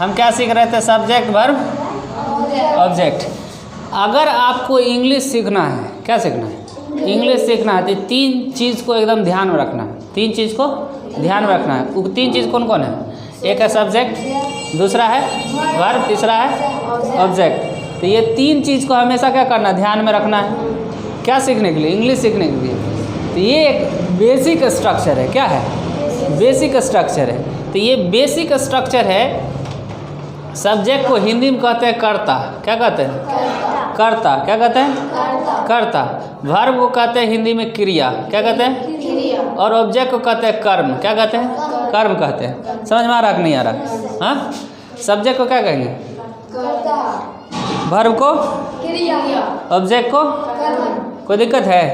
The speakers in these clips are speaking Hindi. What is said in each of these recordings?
हम क्या सीख रहे थे? Subject verb object. अगर आपको इंग्लिश सीखना है, क्या सीखना है? इंग्लिश सीखना है तो तीन चीज़ को एकदम ध्यान में रखना है। तीन चीज़ को ध्यान में रखना है। वो तीन चीज़ कौन कौन है? एक है सब्जेक्ट, दूसरा है वर्ब, तीसरा है ऑब्जेक्ट। तो ये तीन चीज़ को हमेशा क्या करना है? ध्यान में रखना है। क्या सीखने के लिए? इंग्लिश सीखने के लिए। तो ये एक बेसिक स्ट्रक्चर है। क्या है? बेसिक स्ट्रक्चर है। तो ये बेसिक स्ट्रक्चर है। सब्जेक्ट को हिंदी में कहते हैं कर्ता। क्या कहते हैं? कर्ता। क्या कहते हैं? कर्ता। वर्ब को कहते हैं हिंदी में क्रिया। क्या कहते हैं? और ऑब्जेक्ट को कहते हैं कर्म। क्या कहते हैं? कर्म कहते हैं। समझ में आ रहा कि नहीं आ रहा? हाँ, सब्जेक्ट को क्या कहेंगे? वर्ब को क्रिया, ऑब्जेक्ट को कर्म। कोई दिक्कत है?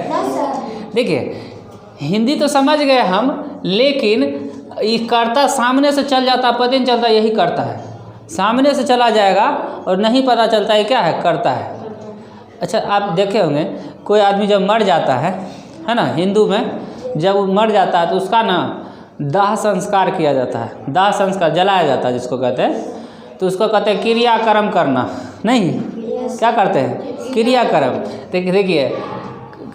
देखिए, हिंदी तो समझ गए हम, लेकिन ये कर्ता सामने से चल जाता, पता नहीं चलता यही कर्ता है। सामने से चला जाएगा और नहीं पता चलता है क्या है? कर्ता है। अच्छा, आप देखे होंगे कोई आदमी जब मर जाता है ना, हिंदू में जब वो मर जाता है तो उसका ना दाह संस्कार किया जाता है। दाह संस्कार जलाया जाता है जिसको कहते हैं। तो उसको कहते हैं क्रियाकर्म करना। नहीं, क्या करते हैं? क्रियाकर्म। देखिए,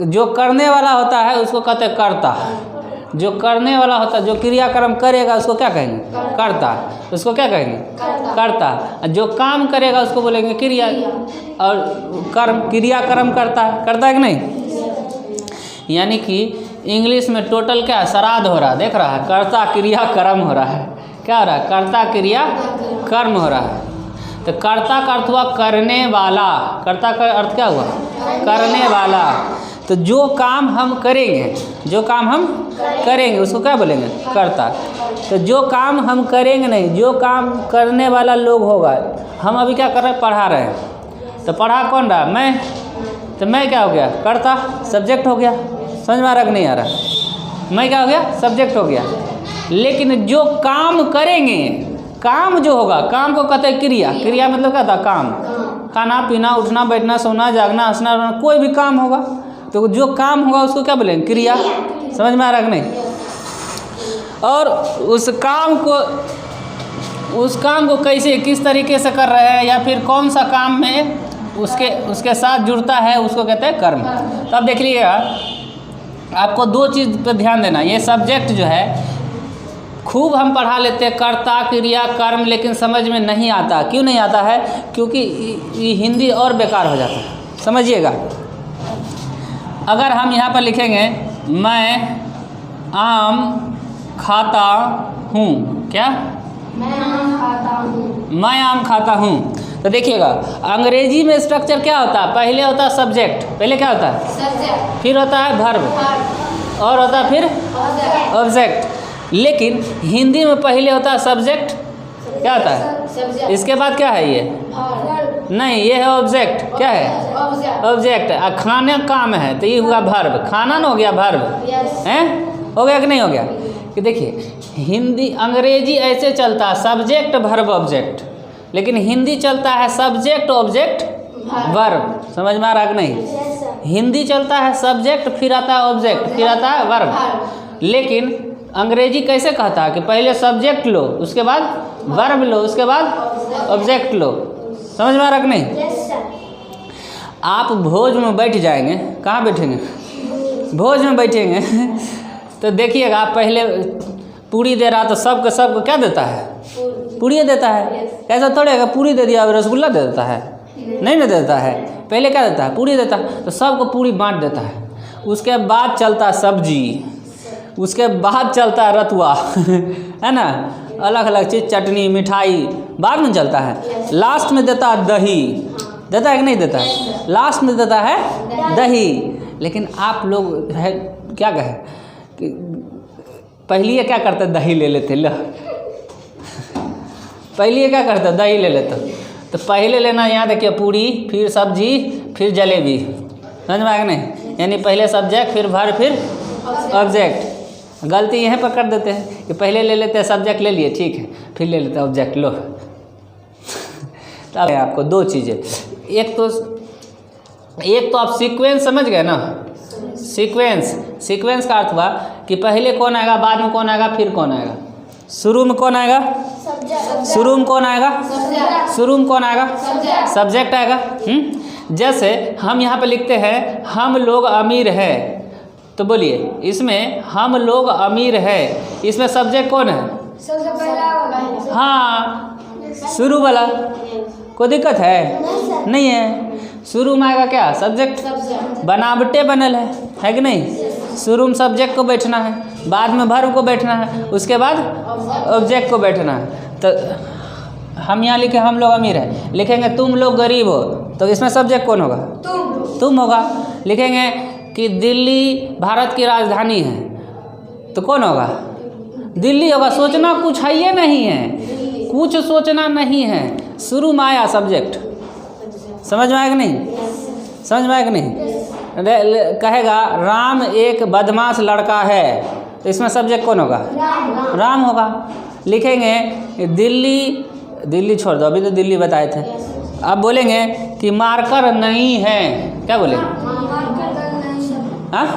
जो करने वाला होता है उसको कहते हैं कर्ता। जो करने वाला होता है, जो क्रियाकर्म करेगा उसको क्या कहेंगे? कर्ता। उसको क्या कहेंगे? कर्ता। जो काम करेगा उसको बोलेंगे क्रिया। और कर्म, क्रियाकर्म करता है कि नहीं? यानी कि इंग्लिश में टोटल क्या है? श्राद्ध हो रहा है। देख रहा है? कर्ता क्रिया कर्म हो रहा है। क्या हो रहा है? कर्ता क्रिया कर्म हो रहा है। तो कर्ता का अर्थ हुआ करने वाला। कर्ता का अर्थ क्या हुआ? करने वाला। तो जो काम हम करेंगे, जो काम हम करेंगे उसको क्या बोलेंगे? कर्ता। तो जो काम हम करेंगे नहीं, जो काम करने वाला लोग होगा। हम अभी क्या कर रहे हैं? पढ़ा रहे हैं। तो पढ़ा कौन रहा? मैं। तो मैं क्या हो गया? कर्ता, सब्जेक्ट हो गया। समझ में आ रहा कि नहीं आ रहा? मैं क्या हो गया? सब्जेक्ट हो गया। लेकिन जो काम करेंगे, काम जो होगा, काम को कहते हैं क्रिया। क्रिया मतलब क्या था? काम। खाना पीना, उठना बैठना, सोना जागना, हंसना, कोई भी काम होगा तो जो काम होगा उसको क्या बोलेंगे? क्रिया। समझ में आ रहा कि नहीं? और उस काम को कैसे, किस तरीके से कर रहे हैं, या फिर कौन सा काम में उसके साथ जुड़ता है, उसको कहते हैं कर्म। तो अब देख लीजिएगा, आपको दो चीज़ पर ध्यान देना। ये सब्जेक्ट जो है खूब हम पढ़ा लेते हैं, कर्ता क्रिया कर्म, लेकिन समझ में नहीं आता। क्यों नहीं आता है? क्योंकि ये हिंदी और बेकार हो जाता है। समझिएगा, अगर हम यहाँ पर लिखेंगे मैं आम खाता हूँ। क्या? मैं आम खाता हूँ। मैं आम खाता हूँ। तो देखिएगा, अंग्रेजी में स्ट्रक्चर क्या होता है? पहले होता है सब्जेक्ट। पहले क्या होता है? सब्जेक्ट। फिर होता है वर्ब, और होता है फिर ऑब्जेक्ट। लेकिन हिंदी में पहले होता है सब्जेक्ट। क्या होता है? इसके बाद क्या है? ये नहीं, ये है ऑब्जेक्ट। क्या है? ऑब्जेक्ट। खाने काम है तो ये हुआ वर्ब। खाना ना हो गया वर्ब हैं? हो गया कि नहीं हो गया? कि देखिए, हिंदी अंग्रेजी ऐसे चलता है सब्जेक्ट वर्ब ऑब्जेक्ट, लेकिन हिंदी चलता है सब्जेक्ट ऑब्जेक्ट वर्ब। समझ में आ रहा कि नहीं? हिंदी चलता है सब्जेक्ट, फिर आता है ऑब्जेक्ट, फिर आता है वर्ब। लेकिन अंग्रेजी कैसे कहता है कि पहले सब्जेक्ट लो, उसके बाद वर्ब लो, उसके बाद ऑब्जेक्ट लो। समझ में आ रहा कि नहीं? आप भोज में बैठ जाएंगे। कहाँ बैठेंगे? भोज में बैठेंगे तो देखिएगा, आप पहले पूरी दे रहा तो सबको क्या देता है? पूरी देता है। ऐसा थोड़े है पूरी दे दिया रसगुल्ला दे देता है? नहीं ना देता है। पहले क्या देता है? पूरी देता है। तो सबको पूरी बांट देता है। उसके बाद चलता है सब्जी, उसके बाद चलता है रतुआ है ना, अलग अलग चीज़, चटनी मिठाई बाद में चलता है। लास्ट में देता है दही। देता है कि नहीं देता है? लास्ट में देता है दही। लेकिन आप लोग है क्या कहे कि पहले क्या करते? दही ले लेते। लो पहले क्या करते? दही ले लेते। तो पहले लेना, यहाँ देखिए, पूरी, फिर सब्जी, फिर जलेबी। समझ में आया कि नहीं? यानी पहले सब्जेक्ट, फिर वर्ब, फिर ऑब्जेक्ट। गलती यहाँ पर कर देते हैं कि पहले ले लेते हैं सब्जेक्ट, ले लिए, ठीक है, फिर ले लेते हैं ऑब्जेक्ट। लो तो आपको दो चीज़ें, एक तो आप सीक्वेंस समझ गए ना? सीक्वेंस का अर्थ हुआ कि पहले कौन आएगा, बाद में कौन आएगा, फिर कौन आएगा। शुरू में कौन आएगा? शुरू में कौन आएगा? शुरू में कौन आएगा? सब्जेक्ट आएगा। जैसे हम यहाँ पे लिखते हैं हम लोग अमीर है, तो बोलिए इसमें हम लोग अमीर है, इसमें सब्जेक्ट कौन है? सबसे पहला वाला। हाँ, शुरू वाला। कोई दिक्कत है? नहीं है। शुरू में आएगा क्या? सब्जेक्ट। बनावटे बनल है कि नहीं? शुरू में सब्जेक्ट को बैठना है, बाद में वर्ब को बैठना है, उसके बाद ऑब्जेक्ट को बैठना है। तो हम यहाँ लिखे हम लोग अमीर है, लिखेंगे तुम लोग गरीब हो, तो इसमें सब्जेक्ट कौन होगा? तुम होगा। लिखेंगे कि दिल्ली भारत की राजधानी है, तो कौन होगा? दिल्ली होगा। सोचना कुछ है ये नहीं है, कुछ सोचना नहीं है, शुरू में आया सब्जेक्ट। समझ में आया कि नहीं? समझ में आया कि नहीं? कहेगा राम एक बदमाश लड़का है, तो इसमें सब्जेक्ट कौन होगा? राम होगा। लिखेंगे दिल्ली छोड़ दो, अभी तो दिल्ली बताए थे। अब बोलेंगे कि मार्कर नहीं है, क्या बोलेंगे? हाँ,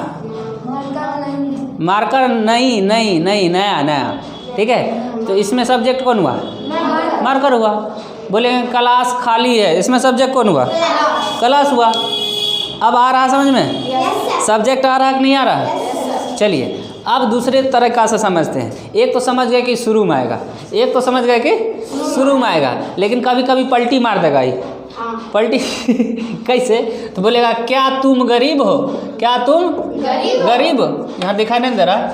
मार्कर नहीं नया। ठीक है, तो इसमें सब्जेक्ट कौन हुआ? मार्कर हुआ। बोलेंगे क्लास खाली है, इसमें सब्जेक्ट कौन हुआ? क्लास हुआ। अब आ रहा समझ में? सब्जेक्ट आ रहा कि नहीं आ रहा? चलिए अब दूसरे तरीक़ा से समझते हैं। एक तो समझ गए कि शुरू में आएगा, एक तो समझ गए कि शुरू में आएगा, लेकिन कभी कभी पलटी मार देगा ये। पलटी कैसे? तो बोलेगा क्या तुम गरीब हो? क्या तुम गरीब हो? यहाँ दिखाई नहीं दे रहा,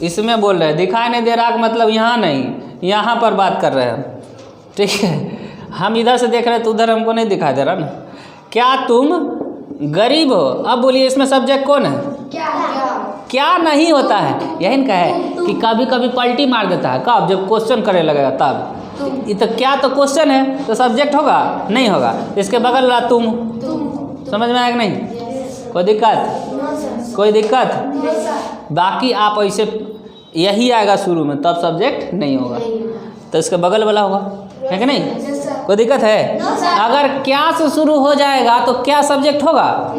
इसमें बोल रहे हैं। दिखाई नहीं दे रहा का मतलब यहाँ नहीं, यहाँ पर बात कर रहे हैं हम। ठीक है, हम इधर से देख रहे हैं तो उधर हमको नहीं दिखाई दे रहा ना। क्या तुम गरीब हो? अब बोलिए इसमें सब्जेक्ट कौन है? क्या नहीं होता है, यही का है कि कभी कभी पलटी मार देता है। कब? जब क्वेश्चन करे लगेगा तब। ये तो क्या तो क्वेश्चन है, तो सब्जेक्ट होगा? नहीं होगा। इसके बगल वाला तुम। समझ में आया कि नहीं? कोई दिक्कत? कोई दिक्कत? बाकी आप ऐसे यही आएगा शुरू में, तब सब्जेक्ट नहीं होगा, तो इसके बगल वाला होगा, है कि नहीं? कोई दिक्कत है? अगर क्या से शुरू हो जाएगा तो क्या सब्जेक्ट होगा?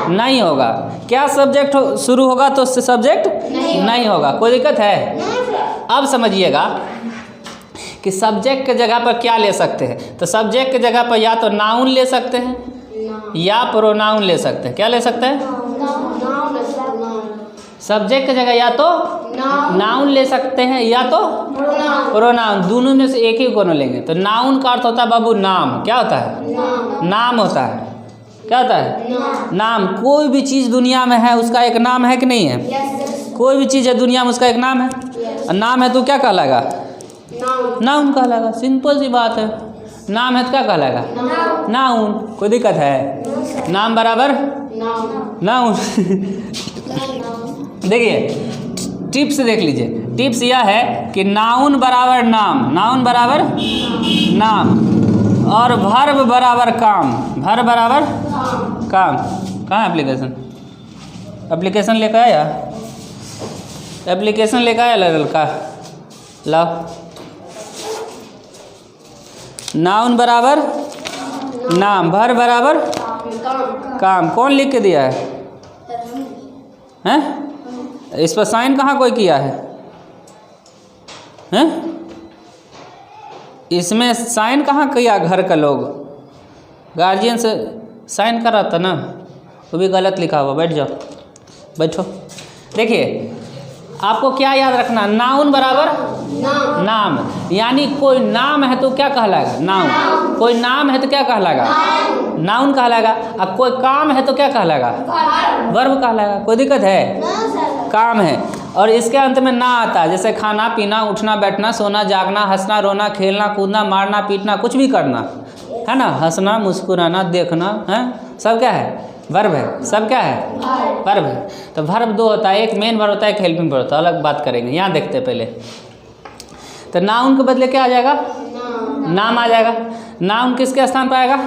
नहीं होगा। क्या सब्जेक्ट शुरू होगा तो उससे सब्जेक्ट नहीं होगा। कोई दिक्कत है? अब समझिएगा कि सब्जेक्ट के जगह पर क्या ले सकते हैं। तो सब्जेक्ट के जगह पर या तो नाउन ले सकते हैं या प्रोनाउन ले सकते हैं। क्या ले सकते हैं? सब्जेक्ट की जगह या तो नाउन ले सकते हैं या तो प्रोनाउन, दोनों में से एक ही कोनो लेंगे। तो नाउन का अर्थ होता है बाबू नाम। क्या होता है? नाम होता है। क्या होता है? नाम। कोई भी चीज़ दुनिया में है उसका एक नाम है कि नहीं है? कोई भी चीज़ है दुनिया में उसका एक नाम है, और नाम है तो क्या कहलाएगा? नाउन कहलाएगा। सिंपल सी बात है, नाम है तो क्या कहलाएगा? नाउन। कोई दिक्कत है? नाम बराबर नाउन। देखिए टिप्स देख लीजिए। टिप्स यह है कि नाउन बराबर नाम, नाउन बराबर नाम, और वर्ब बराबर काम, वर्ब बराबर काम। कहाँ है एप्लीकेशन? एप्लीकेशन लेकर आया? एप्लीकेशन लेकर आया लड़का? लाओ। नाउन बराबर नाम, वर्ब बराबर काम। कौन लिख के दिया है? हैं? इस पर साइन कहाँ कोई किया है? हैं? इसमें साइन कहाँ किया? घर का लोग गार्जियन से साइन करा था ना, वो भी गलत लिखा हुआ। बैठ जाओ, बैठो। देखिए आपको क्या याद रखना, नाउन बराबर नाम, यानी कोई नाम है तो क्या कहलाएगा? नाउन। कोई नाम है तो क्या कहलाएगा? नाउन कहलाएगा। और कोई काम है तो क्या कहलाएगा? वर्ब कहलाएगा। कोई दिक्कत है? काम है और इसके अंत में ना आता है, जैसे खाना पीना, उठना बैठना, सोना जागना, हंसना रोना, खेलना कूदना, मारना पीटना, कुछ भी करना है ना, हंसना मुस्कुराना, देखना है, सब क्या है? वर्ब है। सब क्या है? वर्ब है। तो वर्ब दो होता है, एक मेन वर्ब होता है, एक हेल्पिंग वर्ब होता है। अलग बात करेंगे, यहाँ देखते हैं पहले। तो नाउन के बदले क्या आ जाएगा? नाम आ जाएगा। नाउन किसके स्थान पर आएगा?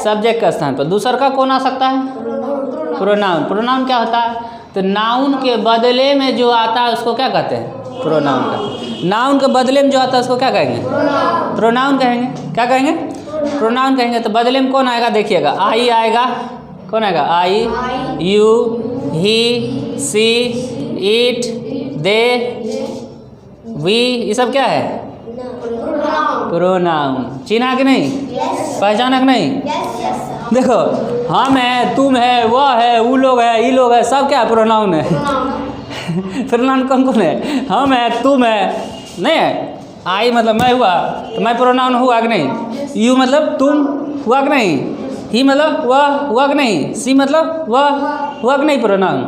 सब्जेक्ट के स्थान पर। दूसरा का कौन आ सकता है? प्रोनाउन। प्रोनाउन क्या होता है? तो नाउन के बदले में जो आता है उसको क्या कहते हैं? प्रोनाउन कहते हैं। नाउन के बदले में जो आता है उसको क्या कहेंगे? प्रोनाउन कहेंगे। क्या कहेंगे? प्रोनाउन कहेंगे। तो बदले में कौन आएगा? देखिएगा, आई आएगा। कौन आएगा? I, you, he, she, it, they, we, ये सब क्या है? प्रोनाउन। चिन्हा कि नहीं? पहचाना कि नहीं? देखो, हम है, तुम है, वह है, वो लोग है, ये लोग है, सब क्या प्रोनाउन है। प्रोनाउन कौन कौन है? हम है, तुम है, नहीं है। आई मतलब मैं हुआ, तो मैं प्रोनाउन हुआ कि नहीं? यू मतलब तुम हुआ कि नहीं? ही मतलब वह हुआ कि नहीं? सी मतलब वह हुआ कि नहीं प्रोनाउन?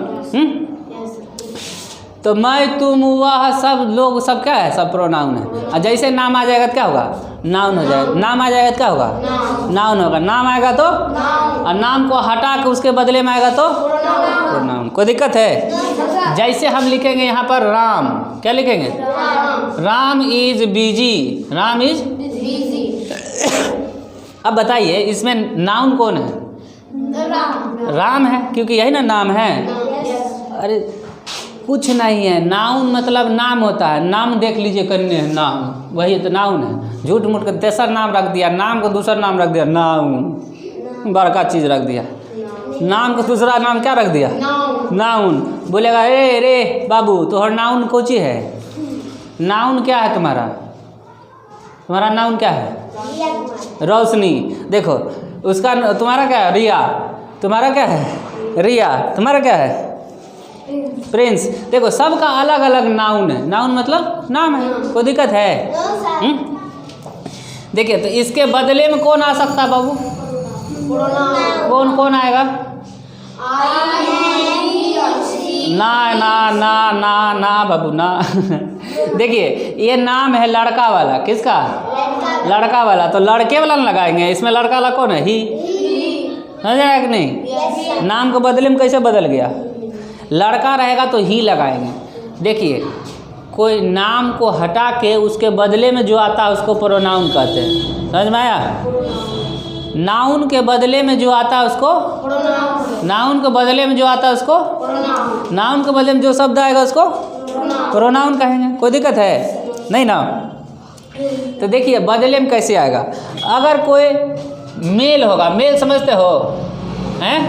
तो मैं, तुम, वह, सब लोग, सब क्या है? सब प्रोनाउन है। और जैसे नाम आ जाएगा तो क्या होगा? नाउन हो जाएगा। नाम आ जाएगा तो क्या होगा? नाउन होगा। नाम आएगा तो, और नाम को हटा के उसके बदले में आएगा तो प्रोनाउन। कोई दिक्कत है? जैसे हम लिखेंगे यहाँ पर राम, क्या लिखेंगे? Ram is busy. Ram is busy. अब बताइए, इसमें नाउन कौन है? राम है, क्योंकि यही ना नाम है। अरे कुछ नहीं है। नाउन मतलब नाम होता है। नाम देख लीजिए, करने है नाम, वही तो नाउन है। झूठ मूठ कर तेसर नाम रख दिया, नाम को दूसरा नाम रख दिया, नाउन। बड़का चीज़ रख दिया। नाम को दूसरा नाम क्या रख दिया? नाउन। बोलेगा रे रे बाबू, तोहर नाउन कोची है? नाउन क्या है तुम्हारा? तुम्हारा नाउन क्या है? रोशनी। देखो उसका, तुम्हारा क्या है? रिया। तुम्हारा क्या है? रिया। तुम्हारा क्या है? प्रिंस। देखो सबका अलग अलग नाउन है। नाउन मतलब नाम है। कोई दिक्कत है? देखिए, तो इसके बदले में कौन आ सकता है बाबू? कौन कौन आएगा? ना ना ना ना ना बाबू ना। देखिए, ये नाम है लड़का वाला। किसका? लड़का वाला। तो लड़के वाला लगाएंगे। इसमें लड़का वाला कौन है? ही। समझ आया कि नहीं? नाम को बदले में कैसे बदल गया? लड़का रहेगा तो ही लगाएंगे। देखिए, कोई नाम को हटा के उसके बदले में जो आता है उसको प्रोनाउन कहते हैं। समझ में आया? नाउन के बदले में जो आता है उसको, नाउन के बदले में जो आता है उसको, नाउन के बदले में जो शब्द आएगा उसको प्रोनाउन कहेंगे। कोई दिक्कत है? नहीं ना। तो देखिए, बदले में कैसे आएगा? अगर कोई मेल होगा, मेल समझते हो? हैं?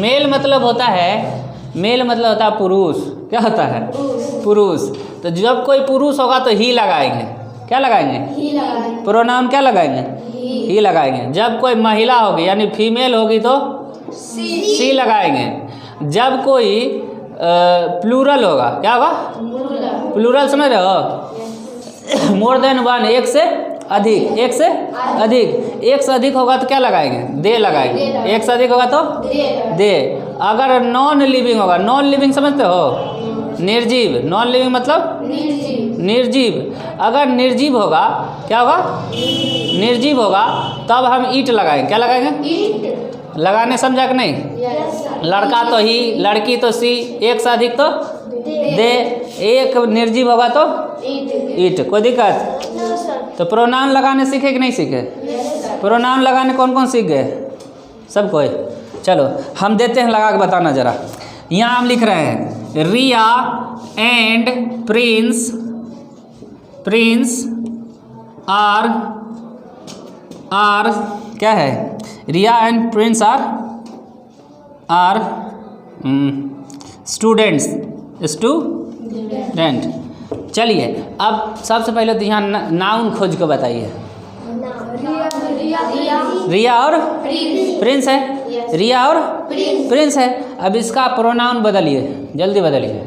मेल मतलब होता है, मेल मतलब होता है पुरुष। क्या होता है? पुरुष। तो जब कोई पुरुष होगा तो ही लगाएंगे। क्या लगाएंगे? प्रोनाउन क्या लगाएंगे? ही लगाएंगे। जब कोई महिला होगी यानी फीमेल होगी तो सी लगाएंगे। जब कोई प्लूरल होगा, क्या होगा? प्लूरल समझ रहे हो? मोर देन वन, एक से अधिक। एक से अधिक। एक से अधिक होगा तो क्या लगाएंगे? दे लगाएंगे। एक से अधिक होगा तो दे। अगर नॉन लिविंग होगा, नॉन लिविंग समझते हो? निर्जीव। नॉन लिविंग मतलब निर्जीव। अगर निर्जीव होगा, क्या होगा? निर्जीव होगा, तब हम ईट लगाएंगे। क्या लगाएंगे? लगाने समझा कि नहीं? लड़का तो ही, लड़की तो सी, एक से अधिक तो दे, एक निर्जीव होगा तो ईट। कोई दिक्कत? तो प्रोनाउन लगाने सीखे कि नहीं सीखे? प्रोनाउन लगाने कौन कौन सीख गए? सब कोई? चलो हम देते हैं लगा के बताना ज़रा। यहाँ हम लिख रहे हैं Riya and Prince, Prince are क्या है? Riya and Prince are students, student. चलिए, अब सबसे पहले तो यहाँ नाउन खोज के बताइए। रिया और प्रिंस है। रिया और प्रिंस है। अब इसका प्रोनाउन बदलिए, जल्दी बदलिए,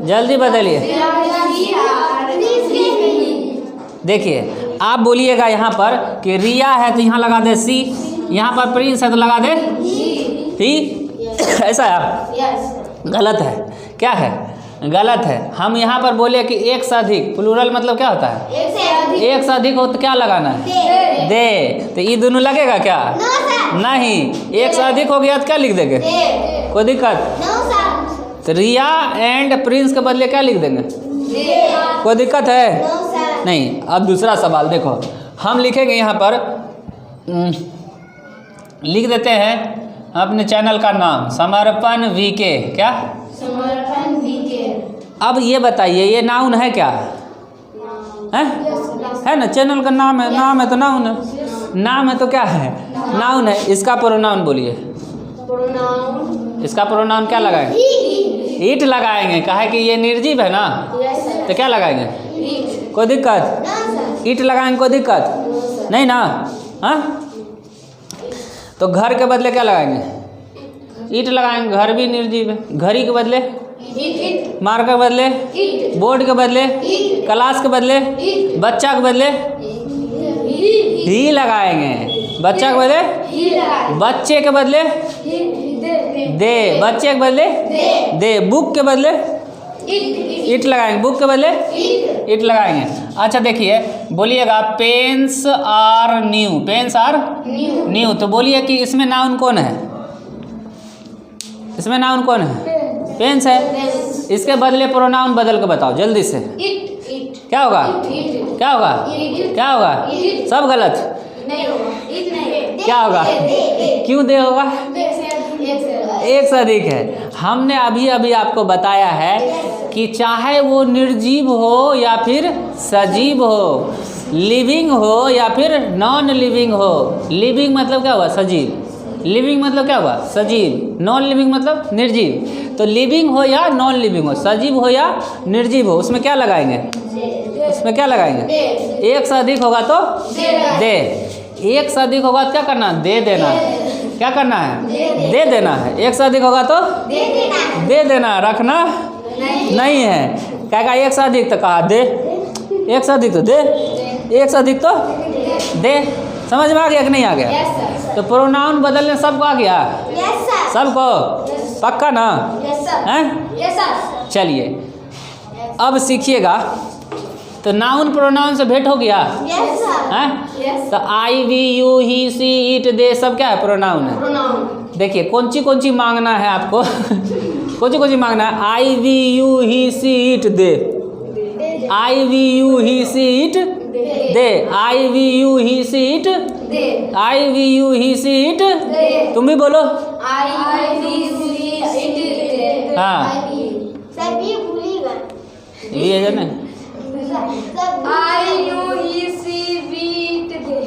जल्दी बदलिए। देखिए, आप बोलिएगा यहाँ पर कि रिया है तो यहाँ लगा दे सी, यहाँ पर प्रिंस है तो लगा दे ही। ऐसा है? गलत है। क्या है? गलत है। हम यहाँ पर बोले कि एक से अधिक, प्लूरल मतलब क्या होता है? एक से अधिक हो तो क्या लगाना है? दे। तो ये दोनों लगेगा क्या? नहीं। एक से अधिक हो गया तो क्या लिख देंगे? कोई दिक्कत? तो रिया एंड प्रिंस के बदले क्या लिख देंगे? कोई दिक्कत है? नहीं। अब दूसरा सवाल देखो, हम लिखेंगे यहाँ पर, लिख देते हैं अपने चैनल का नाम, समर्पण वीके। क्या? समर्पण वीके। अब ये बताइए, ये नाउन है क्या? है ना? चैनल का नाम है, नाम है तो नाउन है। नाम है तो क्या है? नाउन है। इसका प्रोनाउन बोलिए। इसका प्रोनाउन क्या लगाएं? ईट लगाएंगे, कहे कि ये निर्जीव है ना, तो क्या लगाएंगे? कोई दिक्कत? ईट लगाएंगे कोई दिक्कत नहीं ना? हाँ, तो घर के बदले क्या लगाएंगे? ईट लगाएंगे, घर भी निर्जीव है। घड़ी के बदले मार के बदले, बोर्ड के बदले, क्लास के बदले, बच्चा के बदले ही लगाएंगे। बच्चा के बदले बच्चे के बदले दे, बच्चे के बदले दे, बुक के बदले ईट लगाएंगे, बुक के बदले ईट लगाएंगे। अच्छा देखिए, बोलिएगा pens are new, pens are new, तो बोलिए कि इसमें नाउन कौन है? इसमें नाउन कौन है? पेन्स है। इसके बदले प्रोनाउन बदल के बताओ जल्दी से। क्या होगा? क्या होगा? क्या होगा? सब गलत। क्या होगा? क्यों दे होगा? एक से अधिक है। हमने अभी अभी आपको बताया है कि चाहे वो निर्जीव हो या फिर सजीव हो, लिविंग हो या फिर नॉन लिविंग हो। लिविंग मतलब क्या हुआ? सजीव। लिविंग मतलब क्या हुआ? सजीव। नॉन लिविंग मतलब निर्जीव। तो लिविंग हो या नॉन लिविंग हो, सजीव हो या निर्जीव हो, उसमें क्या लगाएंगे? उसमें क्या लगाएंगे? एक से अधिक होगा तो दे। एक से अधिक होगा तो क्या करना? दे देना। क्या करना है? दे देना है। एक से अधिक होगा तो दे देना, रखना नहीं है। कहेगा एक से अधिक तो कहा दे, एक से अधिक तो दे, एक से अधिक तो दे। समझ में आ गया कि नहीं आ गया? तो प्रोनाउन बदलने सबको आ गया? सबको पक्का ना? हैं? चलिए अब सीखिएगा। तो नाउन प्रोनाउन से भेंट हो गया हैं? तो I we you he she it they सब क्या है? प्रोनाउन है। देखिए कौन सी मांगना है आपको? कौन सी मांगना है? I we you he she it they, I we you he she it they, I we you he she it, I we you he she it. तुम भी बोलो। हाँ ये है ना?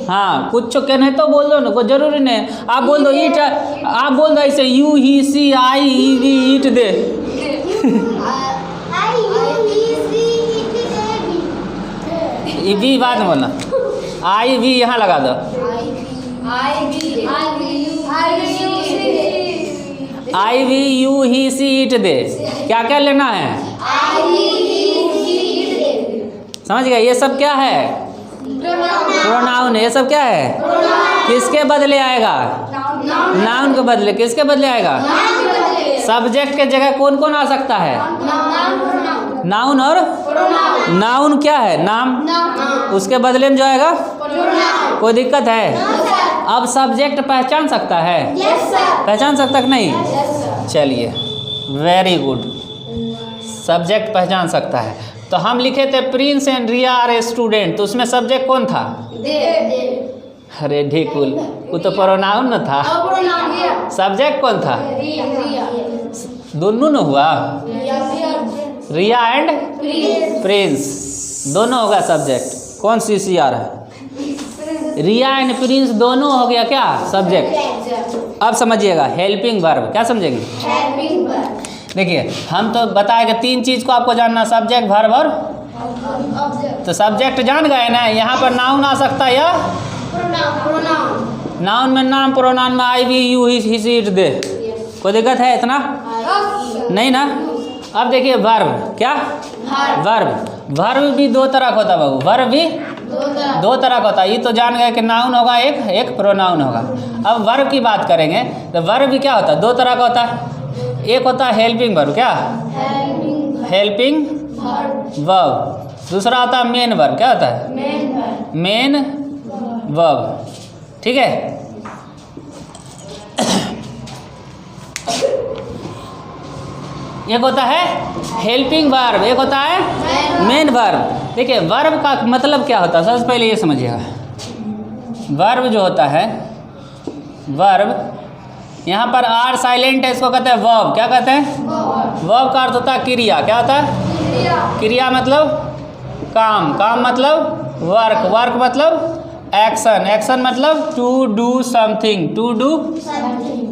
हाँ कुछ कहने तो बोल दो ना, कोई जरूरी नहीं। आप बोल दो ईट, आप बोल दो ऐसे you he she I we it they. We बात बोलना, आई वी यहाँ लगा दो। I we you he she it they. क्या क्या लेना है? समझ गए? ये सब क्या है? प्रोनाउन है। ये सब क्या है? किसके बदले आएगा? नाउन के बदले। किसके बदले आएगा? सब्जेक्ट के जगह कौन कौन आ सकता है? नाउन और नाउन क्या है? नाम। उसके बदले में जो आएगा कोई दिक्कत है? अब सब्जेक्ट पहचान सकता है? पहचान सकता कि नहीं? चलिए वेरी गुड, सब्जेक्ट पहचान सकता है। तो हम लिखे थे Prince and Riya are a student, तो उसमें सब्जेक्ट कौन था? अरे ढेकुल, वो तो प्रोनाउन न था। सब्जेक्ट कौन था? दोनों न हुआ, रिया एंड प्रिंस दोनों होगा सब्जेक्ट। कौन सी सी आ रहा है? रिया एंड प्रिंस दोनों हो गया क्या सब्जेक्ट। अब समझिएगा हेल्पिंग वर्ब। क्या समझेंगे? देखिए हम तो बताएगा तीन चीज को आपको जानना, सब्जेक्ट वर्ब और तो सब्जेक्ट जान गए ना। यहाँ पर नाउन आ सकता है या नाउन में नाम, प्रोनाउन में I we you he she it they. कोई दिक्कत है इतना? नहीं ना। अब देखिए वर्ब। क्या? वर्ब। वर्ब भी दो तरह का होता है बाबू। वर्ब भी दो तरह का होता है। ये तो जान गए कि नाउन होगा एक प्रोनाउन होगा। अब वर्ब की बात करेंगे तो वर्ब भी क्या होता है? दो तरह का होता है। एक होता है हेल्पिंग वर्ब। क्या? Helping verb. दूसरा होता है मेन वर्ब। क्या होता है? Main verb. ठीक है। एक होता है हेल्पिंग वर्ब, एक होता है मेन वर्ब। देखिए वर्ब का मतलब क्या होता है? सबसे पहले ये समझिएगा। वर्ब जो होता है, वर्ब यहाँ पर आर साइलेंट है, इसको कहते हैं वर्ब। क्या कहते हैं? वर्ब का अर्थ होता है क्रिया। क्या होता है? क्रिया मतलब काम, काम मतलब वर्क, वर्क मतलब एक्शन, एक्शन मतलब to do something, to do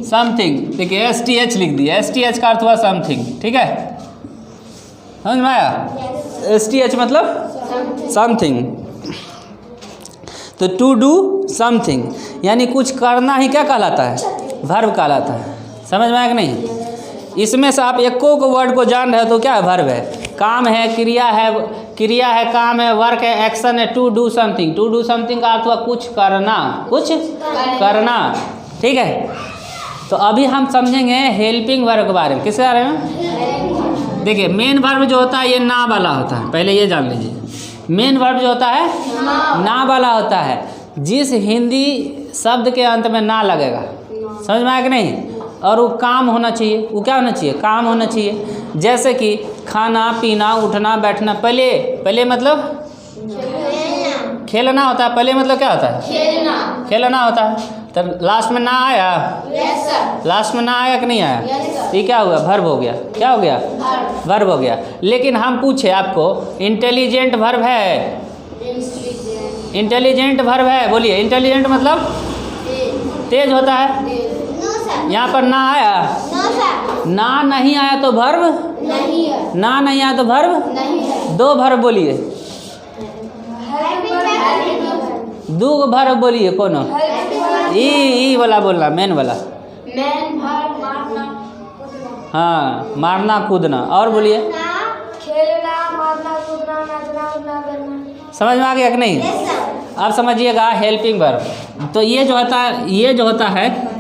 something. देखिए STH लिख दिया, STH का अर्थ हुआ समथिंग, ठीक है, समझ में आया? STH मतलब समथिंग। तो टू डू समथिंग यानी कुछ करना ही क्या कहलाता है? वर्ब कहलाता है। समझ में आया कि नहीं? इसमें से आप एको को वर्ड को जान रहे हो तो क्या है? वर्ब है, काम है, क्रिया है, काम है, वर्क है, एक्शन है। To do something, to do something का अर्थ हुआ कुछ करना, कुछ करना, ठीक है। तो अभी हम समझेंगे हेल्पिंग वर्ब के बारे में। किसके बारे में? देखिए मेन वर्ब जो होता है ये ना वाला होता है, पहले ये जान लीजिए। मेन वर्ब जो होता है ना वाला होता है, जिस हिंदी शब्द के अंत में ना लगेगा। समझ में आया कि नहीं? और वो काम होना चाहिए। वो क्या होना चाहिए? काम होना चाहिए। जैसे कि खाना पीना उठना बैठना। पहले मतलब खेलना होता है। पहले मतलब क्या होता है? खेलना होता है। तो लास्ट में ना आया? लास्ट में ना आया कि नहीं आया? ये क्या हुआ? वर्ब हो गया। क्या हो गया? वर्ब हो गया। लेकिन हम पूछे आपको इंटेलिजेंट वर्ब है? इंटेलिजेंट वर्ब है? बोलिए। इंटेलिजेंट मतलब तेज होता है। यहाँ पर ना आया? ना नहीं आया तो वर्ब ना नहीं आया तो वर्ब दो वर्ब बोलिए, दो वर्ब बोलिए। कौन? ई वाला बोलना, मेन वाला। हाँ, मारना कूदना। और बोलिए। खेलना, मारना, कूदना, नाचना, उड़ना, करना। समझ में आ गया कि नहीं? अब समझिएगा हेल्पिंग वर्ब। तो ये जो होता है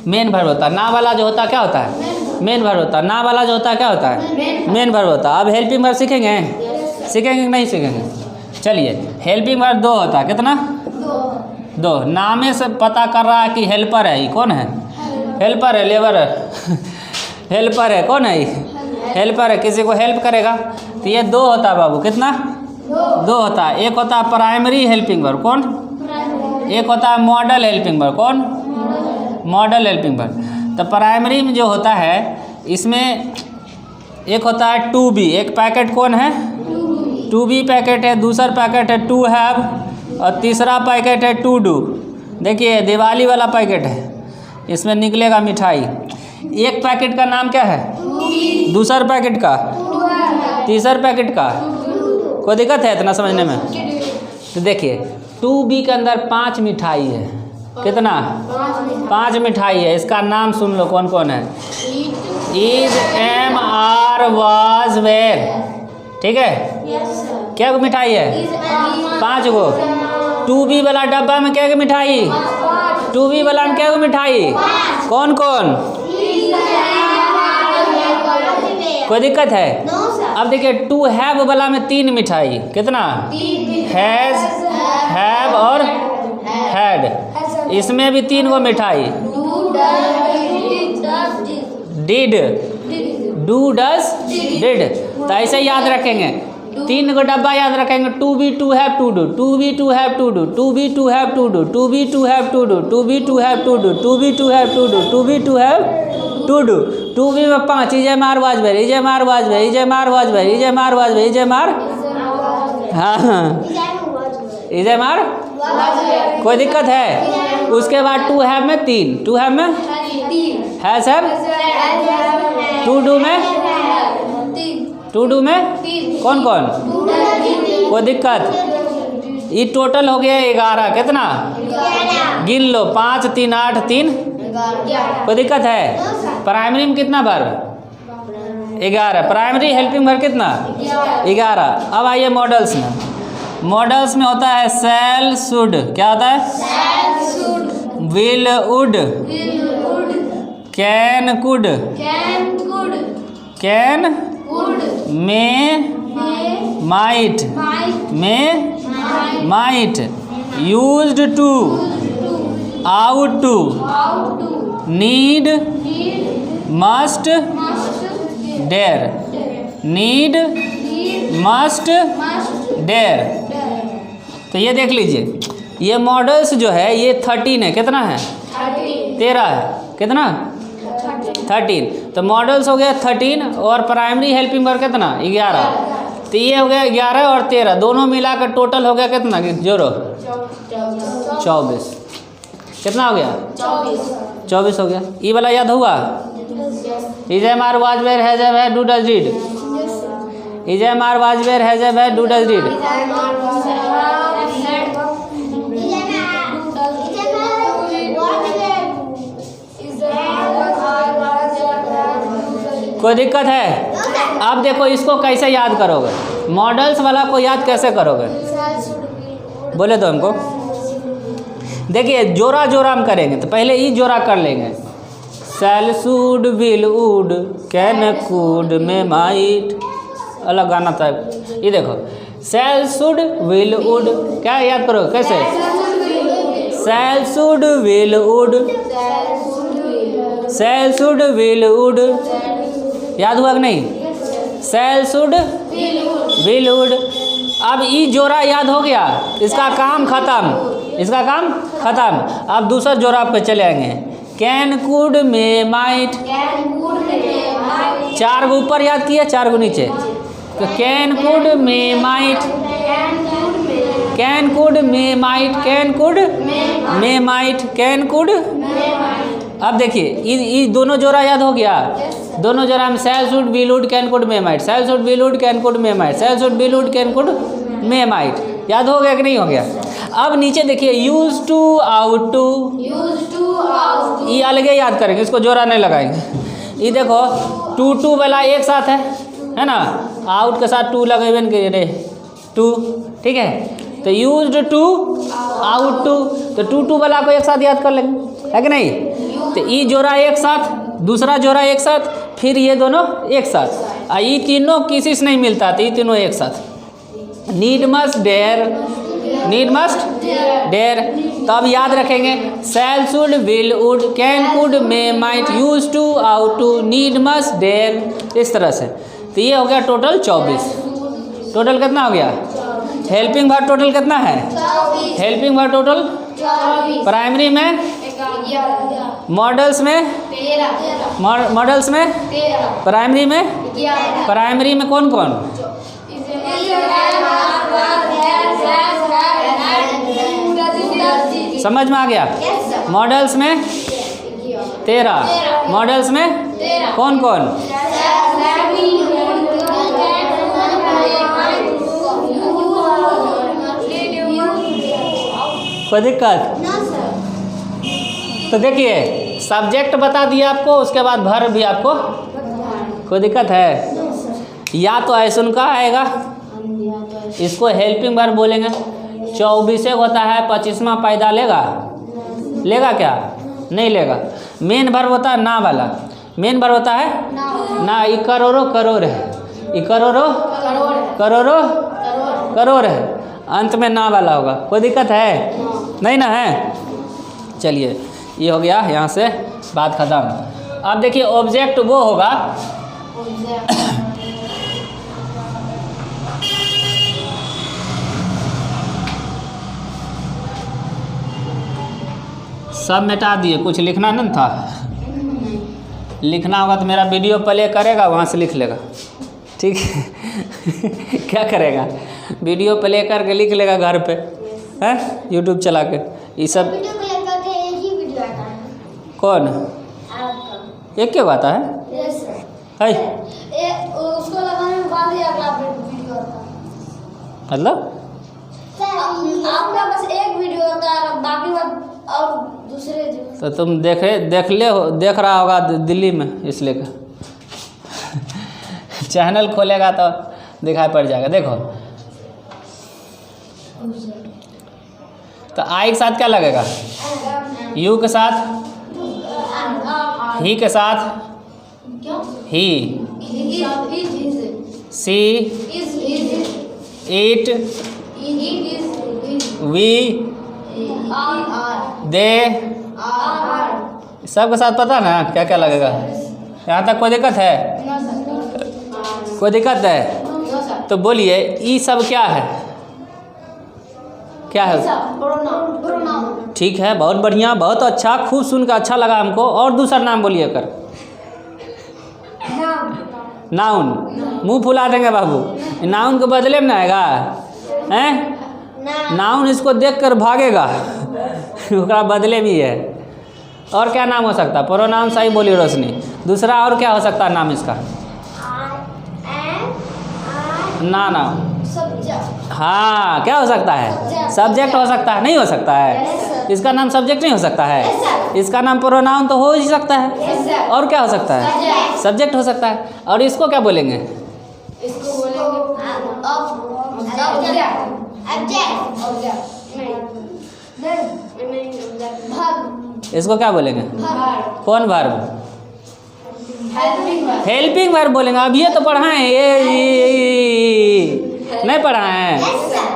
मेन वर्ब होता है। ना वाला जो होता है क्या होता है? मेन वर्ब होता है। ना वाला जो होता है क्या होता है? मेन वर्ब होता है। अब हेल्पिंग वर्ब सीखेंगे? सीखेंगे कि नहीं सीखेंगे? चलिए, हेल्पिंग वर्ब दो होता है। कितना? दो। नामे से पता कर रहा है कि हेल्पर है। ये कौन है? हेल्पर है, लेबर है। हेल्पर है। कौन है ये? हेल्पर है, किसी को हेल्प करेगा। तो ये दो होता है बाबू। कितना? दो होता है। एक होता है प्राइमरी हेल्पिंग वर्ब। कौन? एक होता है मॉडल हेल्पिंग वर्ब। कौन? Model helping verb. तो प्राइमरी में जो होता है इसमें एक होता है टू बी। एक पैकेट कौन है? टू बी पैकेट है। दूसरा पैकेट है टू हैव और तीसरा पैकेट है टू डू। देखिए दिवाली वाला पैकेट है, इसमें निकलेगा मिठाई। एक पैकेट का नाम क्या है? दूसरा पैकेट का? तीसरा पैकेट का? कोई दिक्कत है इतना समझने में? तो देखिए टू बी के अंदर 5 मिठाई है। कितना? 5 मिठाई है। इसका नाम सुन लो कौन कौन है। Is, am, are, was, were. ठीक है? क्या मिठाई है? 5 गो। टू बी वाला डब्बा में क्या मिठाई? टू बी वाला में क्या मिठाई? कौन कौन? कोई दिक्कत है? अब देखिए टू हैव वाला में 3 मिठाई। कितना? हैज, हैव और हैड। इसमें भी 3 गो मिठाई। Did, do, does, did. तो ऐसे याद रखेंगे। 3 गो डब्बा याद रखेंगे। To be, to have, to do. To be, to have, to do. To be, to have, to do. To be, to have, to do. To be, to have, to do. To be, to have, to do. To be, to have, to do. To B में 5। इजे मार वाज वेर, इजे मार वाज वेर, इजे मार वाज वेर, इजे मार वाज वेर, इजे मार। हाँ, इजे मार। कोई दिक्कत है? उसके बाद टू हैव में 3। टू हैव में है सर। टू डू में? टू डू में कौन कौन? कोई दिक्कत? ये टोटल हो गया 11। कितना? गिन लो। 5, 3, 8, 3। कोई दिक्कत है? प्राइमरी में कितना वर्ब? 11। प्राइमरी हेल्पिंग वर्ब कितना? 11। अब आइए मॉडल्स में। मॉडल्स में होता है शैल, शुड। क्या होता है? Will, would, can, could, can, may, might, may, might, used to, ought to, need, must, dare. Need, must, dare. तो ये देख लीजिए, ये मॉडल्स जो है ये 13 है। कितना है? 13 है। कितना? 13। तो मॉडल्स हो गया 13 और प्राइमरी हेल्पिंग वर्ब कितना? 11। तो ये हो गया 11 और 13 दोनों मिलाकर टोटल हो गया कितना जोरो 24। कितना हो गया 24 हो गया। ये वाला याद हुआ? Is am are was were has have do does did. Is am are was were has have do does did. कोई दिक्कत है? अब देखो इसको कैसे याद करोगे, मॉडल्स वाला को याद कैसे करोगे बोले तो हमको। देखिए जोड़ा जोड़ा हम करेंगे तो पहले ई जोड़ा कर लेंगे। Shall should will would can could may might, अलग गाना था ये। देखो शैल शुड विल वुड क्या याद करोगे कैसे? Shall should will would, shall should will would, याद हुआ कि नहीं? Shall should will would. अब ई जोड़ा याद हो गया, इसका काम खत्म, इसका काम खत्म। अब दूसरा जोड़ा पे चले आएंगे। कैन कुड मे माइट, 4 गो ऊपर याद किया 4 गो नीचे, तो can could may might, can could may might, can could may might, can could. अब देखिए ये दोनों जोड़ा याद हो गया, दोनों जोड़ा में shall should will would can could may might, shall should will would can could may might, shall should will would can could may might, याद हो गया कि नहीं हो गया? अब नीचे देखिए यूज टू आउट टू, ये अलग याद करेंगे, इसको जोड़ा नहीं लगाएंगे। ये देखो टू टू वाला एक साथ है ना, आउट के साथ टू लगेबे नहीं रे टू, ठीक है? तो यूज्ड टू आउट टू, तो टू टू वाला को एक साथ याद कर लेंगे, है कि नहीं? तो ये जोड़ा एक साथ, दूसरा जोड़ा एक साथ, फिर ये दोनों एक साथ, ये तीनों किसी से नहीं मिलता, तो ये तीनों एक साथ। Need must dare, need must dare, तो अब याद रखेंगे shall should will would can could may might use to ought to need must dare, इस तरह से। तो ये हो गया टोटल 24। टोटल कितना हो गया? हेल्पिंग वर्ब टोटल कितना है? हेल्पिंग वर्ब टोटल प्राइमरी में, मॉडल्स में, मॉडल्स में, प्राइमरी में, प्राइमरी में कौन कौन? समझ में आ गया? मॉडल्स में 13, मॉडल्स में कौन कौन? कोई दिक्कत? तो देखिए सब्जेक्ट बता दिया आपको, उसके बाद वर्ब भी आपको। कोई दिक्कत है? या तो ऐसन का आएगा, इसको हेल्पिंग वर्ब बोलेंगे। 24 होता है, 25वां पैदा लेगा, लेगा क्या? नहीं लेगा। मेन वर्ब होता है ना वाला, मेन वर्ब होता है ना। ये करोड़ों करोड़ है, ये करोड़ों करोड़ों करोड़ है, अंत में ना वाला होगा। कोई दिक्कत है? नहीं ना है? चलिए ये हो गया, यहाँ से बात खत्म। अब देखिए ऑब्जेक्ट वो होगा सब मिटा दिए, कुछ लिखना नहीं था। लिखना होगा तो मेरा वीडियो प्ले करेगा, वहाँ से लिख लेगा, ठीक है? क्या करेगा? वीडियो प्ले करके लिख लेगा घर पे, है यूट्यूब चला के। ये सब कौन एक क्यों आता है? है उसको लगाने के बाद ही अगला वीडियो आता है। मतलब आपका बस एक वीडियो होता है, बाकी बात और दूसरे। तो तुम देख रहा होगा दिल्ली में, इसलिए का चैनल खोलेगा तो दिखाई पड़ जाएगा। देखो तो आई के साथ क्या लगेगा? यू के साथ, ही के साथ ही, सी, इट, वी, दे, सबके साथ पता ना क्या क्या लगेगा? यहाँ तक कोई दिक्कत है? कोई दिक्कत है? तो बोलिए ये सब क्या है? क्या है? ठीक है, बहुत बढ़िया, बहुत अच्छा, खूब सुन कर अच्छा लगा हमको। और दूसरा नाम बोलिए कर। नाउन, मुंह फुला देंगे बाबू। नाउन के बदले में ना आएगा हैं, नाउन इसको देखकर भागेगा उसका बदले भी है। और क्या नाम हो सकता है? प्रोनाउन सही बोली रोशनी। दूसरा और क्या हो सकता है नाम इसका? ना हाँ, क्या हो सकता है? सब्जेक्ट हो सकता है? नहीं हो सकता है, इसका नाम सब्जेक्ट नहीं हो सकता है, इसका नाम प्रोनाउन तो हो ही सकता है। और क्या हो सकता है? सब्जेक्ट हो सकता है। और इसको क्या बोलेंगे? इसको इसको क्या बोलेंगे? कौन वर्ब? हेल्पिंग वर्ब बोलेंगे। अब ये तो पढ़ाएं, ये नहीं पढ़ाए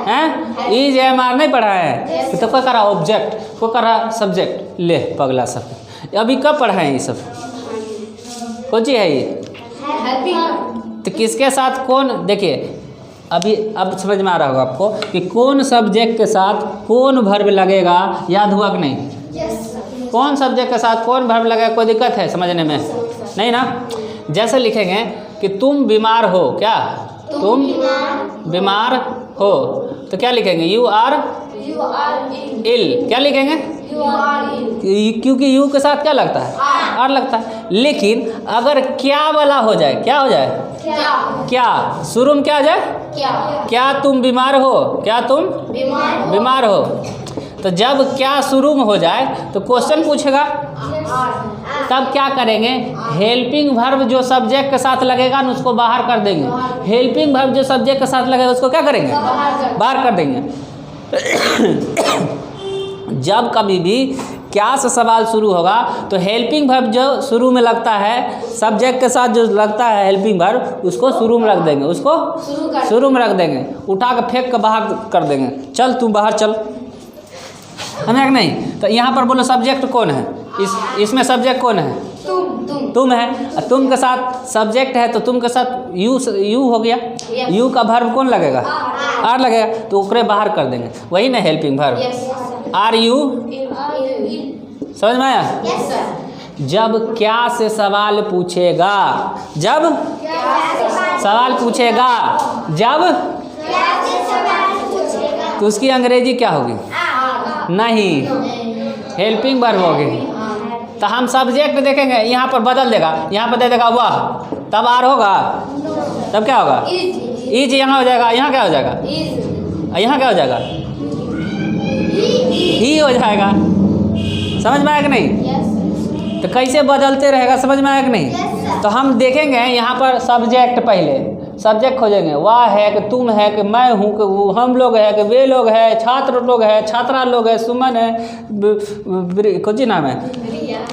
हैं, इज एम आर नहीं पढ़ाए तो कोई करा ऑब्जेक्ट, कोई करा सब्जेक्ट। ले पगला सब, अभी कब पढ़ाएं ये सब? कौन चीज है ये? तो किसके साथ कौन? देखिए अभी अब समझ में आ रहा होगा आपको कि कौन सब्जेक्ट के साथ कौन वर्ब लगेगा। याद हुआ कि नहीं? कौन सब्जेक्ट के साथ कौन वर्ब लगेगा? कोई दिक्कत है समझने में? नहीं ना। जैसे लिखेंगे कि तुम बीमार हो, क्या तुम बीमार हो, तो क्या लिखेंगे? You are ill. क्या लिखेंगे? क्योंकि यू के साथ क्या लगता है? आर लगता है। लेकिन अगर क्या वाला हो जाए, क्या हो जाए? क्या शुरू में क्या आ जाए? क्या तुम बीमार हो, क्या तुम बीमार हो। तो जब क्या शुरू में हो जाए तो क्वेश्चन पूछेगा, तब क्या करेंगे? हेल्पिंग वर्ब जो सब्जेक्ट के साथ लगेगा ना उसको बाहर कर देंगे। हेल्पिंग वर्ब जो सब्जेक्ट के साथ लगेगा उसको क्या करेंगे? बाहर कर देंगे। जब कभी भी क्या से सवाल शुरू होगा तो हेल्पिंग वर्ब जो शुरू में लगता है, सब्जेक्ट के साथ जो लगता है हेल्पिंग वर्ब, उसको शुरू में रख देंगे, उसको शुरू में रख देंगे, उठा के फेंक के बाहर कर देंगे। चल तू बाहर चल, समझा कि नहीं? तो यहाँ पर बोलो सब्जेक्ट कौन है? इसमें सब्जेक्ट कौन है? तुम है। तुम के साथ सब्जेक्ट है तो तुम के साथ यू हो गया। यू का वर्ब कौन लगेगा? आर लगेगा, तो ओकरे बाहर कर देंगे। वही ना हेल्पिंग वर्ब। आर यू, समझ में आया? जब क्या से सवाल पूछेगा, जब सवाल पूछेगा, जब तो उसकी अंग्रेजी क्या होगी? नहीं, हेल्पिंग वर्ब होगी। तो हम सब्जेक्ट देखेंगे, यहाँ पर बदल देगा, यहाँ पर दे देगा वह, तब आर होगा, तब क्या होगा? इज यहाँ हो जाएगा, यहाँ क्या हो जाएगा? यहाँ क्या हो जाएगा? ही हो जाएगा। समझ में आया कि नहीं? तो कैसे बदलते रहेगा, समझ में आया कि नहीं? तो हम देखेंगे यहाँ पर सब्जेक्ट, पहले सब्जेक्ट खोजेंगे। वह है कि तुम है कि मैं हूँ कि वो हम लोग है कि वे लोग है, छात्र लोग है, छात्रा लोग है, सुमन है, कुछ ही नाम है,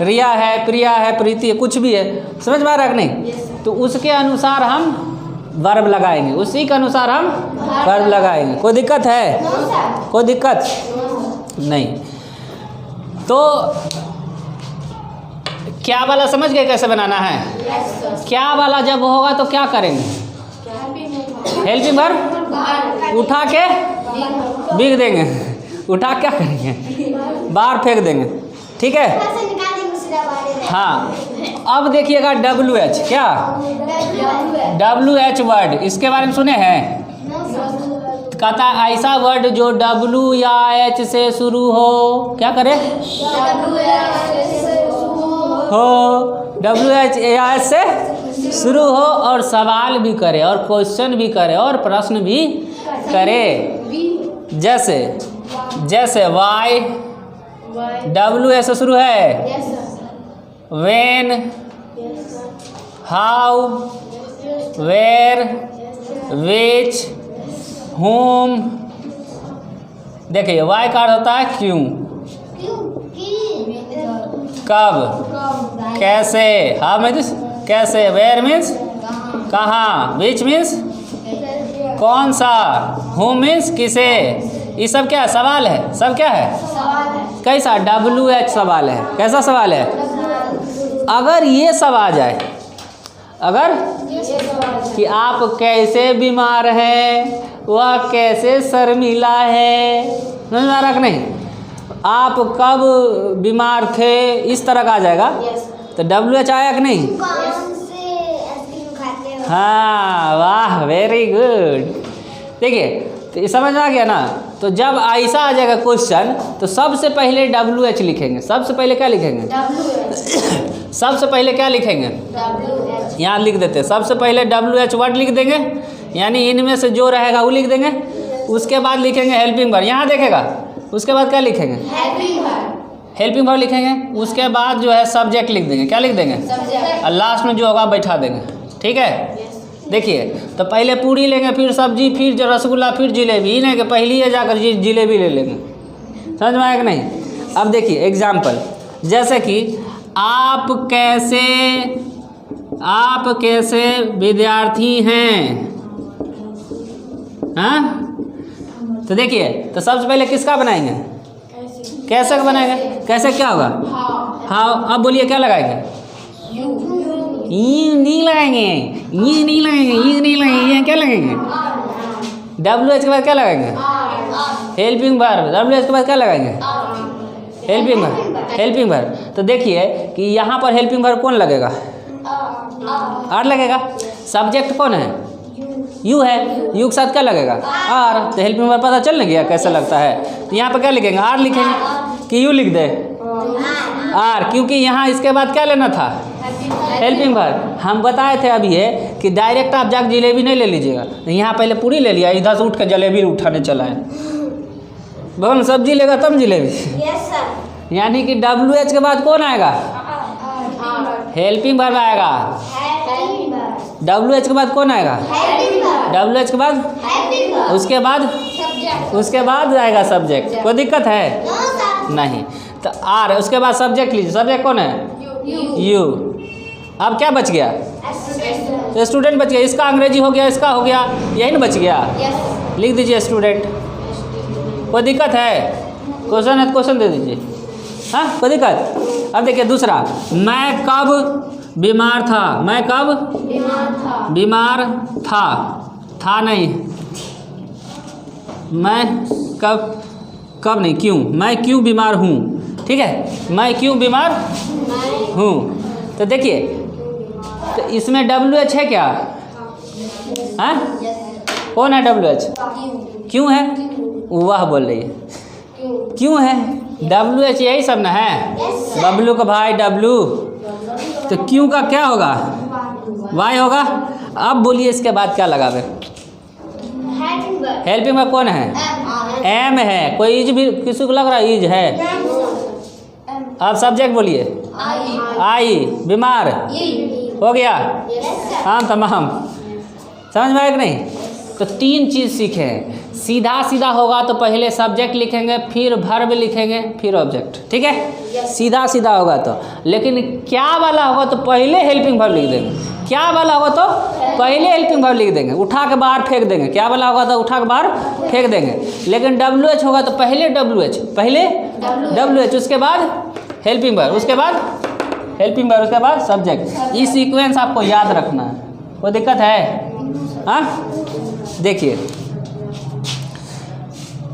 रिया है, प्रिया है, प्रीति है, कुछ भी है। समझ में आ रहा है कि नहीं? तो उसके अनुसार हम वर्ब लगाएंगे, उसी के अनुसार हम वर्ब लगाएंगे। कोई दिक्कत है? कोई दिक्कत नहीं। तो क्या वाला समझ गए कैसे बनाना है? क्या वाला जब होगा तो क्या करेंगे? हेल्पिंग वर्ब उठा के बिग देंगे, उठा क्या करेंगे? बाहर फेंक देंगे। ठीक है? हाँ, अब देखिएगा WH, क्या WH वर्ड, इसके बारे में सुने हैं? कहता है ऐसा वर्ड जो W या H से शुरू हो, क्या करे? हो, WH या H से शुरू हो और सवाल भी करे और क्वेश्चन भी करे और प्रश्न भी करे। जैसे जैसे वाई, WH से शुरू है, when, how, where, which, whom। देखिए वाई का अर्थ होता है क्यों, कब, कैसे, हाउ मीन्स कैसे, वेयर मीन्स कहाँ, विच मीन्स कौन सा, whom मीन्स किसे। ये सब क्या है? सवाल है। सब क्या है? कैसा? WH सवाल है। कैसा सवाल है? अगर ये सब आ जाए, अगर कि आप कैसे बीमार हैं, वह कैसे शर्मिला है, समझ में आ रहा कि नहीं? आप कब बीमार थे, इस तरह का आ जाएगा। तो WH आया कि नहीं? हाँ, वाह, वेरी गुड। देखिए, तो ये समझ में आ गया ना। तो जब ऐसा आ जाएगा क्वेश्चन तो सबसे पहले WH लिखेंगे। सबसे पहले क्या लिखेंगे? सबसे पहले क्या लिखेंगे? यहाँ लिख देते हैं। सबसे पहले WH वर्ड लिख देंगे, यानी इनमें से जो रहेगा वो लिख देंगे। उसके बाद लिखेंगे हेल्पिंग वर्ब, यहाँ देखेगा। उसके बाद क्या लिखेंगे? हेल्पिंग वर्ब लिखेंगे। उसके बाद जो है सब्जेक्ट लिख देंगे। क्या लिख देंगे? और लास्ट में जो होगा बैठा देंगे। ठीक है। देखिए, तो पहले पूरी लेंगे, फिर सब्जी, फिर जो रसगुल्ला, फिर जिलेबी। ही नहीं कि पहले ही जाकर जिलेबी ले लेंगे। समझ में आया कि नहीं? अब देखिए एग्जाम्पल, जैसे कि आप कैसे विद्यार्थी हैं। हाँ, तो देखिए, तो सबसे पहले किसका बनाएंगे? कैसे का बनाएंगे? कैसे क्या होगा? हाँ, अब बोलिए क्या लगाएंगे? ये नहीं लगाएंगे, ये नहीं लगाएंगे, ये नहीं लगाएंगे, ये क्या लगाएंगे? WH के बाद क्या लगाएंगे? Helping verb. WH के बाद क्या लगाएंगे? Helping verb. Helping verb. तो देखिए कि यहाँ पर हेल्पिंग वर्ब कौन लगेगा? आर लगेगा। सब्जेक्ट कौन है? यू है। यू के साथ क्या लगेगा? आर। तो हेल्पिंग वर्ब पता चल गया कैसे लगता है। तो यहाँ पर क्या लिखेंगे? आर लिखेंगे कि यू लिख दे? आर, क्योंकि यहाँ इसके बाद क्या लेना था? Helping verb. हम बताए थे अभी है कि डायरेक्ट आप जाकर जलेबी नहीं ले लीजिएगा। यहाँ पहले पूरी ले लिया, इधर से उठ कर जलेबी उठाने चला है। भगवान सब्जी लेगा तब जलेबी। Yes sir. यानी कि WH के बाद कौन आएगा? हेल्पिंग वर्ब आएगा। WH के बाद कौन आएगा? WH के बाद उसके बाद आएगा सब्जेक्ट। कोई दिक्कत है? नहीं। तो आर, उसके बाद सब्जेक्ट लीजिए। सब्जेक्ट कौन है? यू। अब क्या बच गया? तो स्टूडेंट बच गया। इसका अंग्रेजी हो गया, इसका हो गया, यही ना बच गया। लिख दीजिए स्टूडेंट। कोई दिक्कत है? क्वेश्चन है तो क्वेश्चन दे दीजिए। हाँ, कोई दिक्कत? अब देखिए दूसरा, मैं कब बीमार था। मैं कब बीमार था। था नहीं, मैं कब नहीं, क्यों। मैं क्यों बीमार हूँ। ठीक है, मैं क्यों बीमार हूँ। तो देखिए, तो इसमें WH है क्या? हाँ, कौन है WH? क्यों है? वाह बोल रही है। क्यों है? WH यही सब ना है। बबलू का भाई W। तो क्यों का क्या होगा? Y होगा। अब बोलिए इसके बाद क्या लगावे? हेल्पिंग वर्ब कौन है? M है। कोई इज भी किसी को लग रहा है? इज है। अब सब्जेक्ट बोलिए। आई। बीमार हो गया। हाँ, तमाम। समझ में आया कि नहीं? तो 3 चीज़ सीखे हैं। सीधा होगा तो पहले सब्जेक्ट लिखेंगे, फिर वर्ब लिखेंगे, फिर ऑब्जेक्ट। ठीक है, सीधा होगा तो। लेकिन क्या वाला होगा तो पहले हेल्पिंग वर्ब लिख देंगे। क्या वाला होगा तो पहले हेल्पिंग वर्ब लिख देंगे, उठा के बाहर फेंक देंगे। क्या वाला होगा तो उठा के बाहर फेंक देंगे। लेकिन WH होगा तो पहले WH, उसके बाद हेल्पिंग वर्ब, उसके बाद हेल्पिंग वर्ब, उसके बाद सब्जेक्ट। ये सीक्वेंस आपको याद रखना है। कोई दिक्कत है? हाँ, देखिए,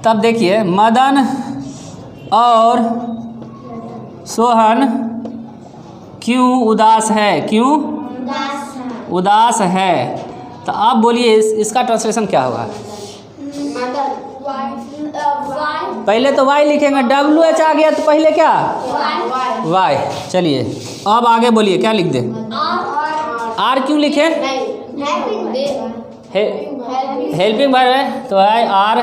तब देखिए, मदन और सोहन क्यों उदास है। क्यों उदास है। तो आप बोलिए इसका ट्रांसलेशन क्या होगा? पहले तो Y लिखेंगे। WH आ गया तो पहले क्या? Y। चलिए अब आगे बोलिए क्या लिख दे? R क्यों लिखे? हेल्पिंग वर्ब है तो है R।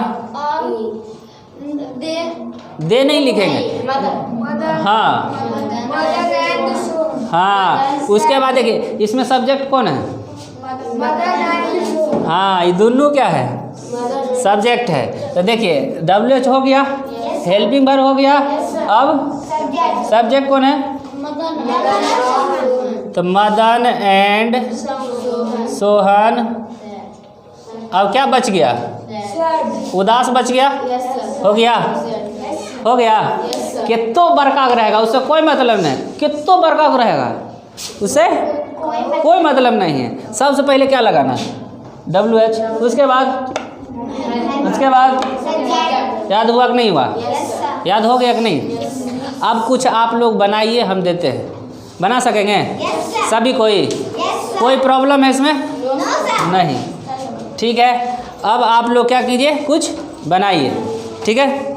दे नहीं लिखेंगे। हाँ, उसके बाद देखिए इसमें सब्जेक्ट कौन है? हाँ, ये दोनों क्या है? सब्जेक्ट है। तो देखिए WH हो गया, हेल्पिंग वर्ब हो गया, अब सब्जेक्ट कौन है? तो मदन एंड सोहन। अब क्या बच गया? उदास बच गया। हो गया। कितो बड़का रहेगा उससे कोई मतलब नहीं। कितो बड़का रहेगा उससे कोई मतलब नहीं है। सबसे पहले क्या लगाना है? WH। उसके बाद याद हुआ कि नहीं हुआ? याद हो गया कि नहीं? अब कुछ आप लोग बनाइए, हम देते हैं। बना सकेंगे सभी कोई? कोई प्रॉब्लम है इसमें? नहीं। ठीक है, अब आप लोग क्या कीजिए, कुछ बनाइए। ठीक है।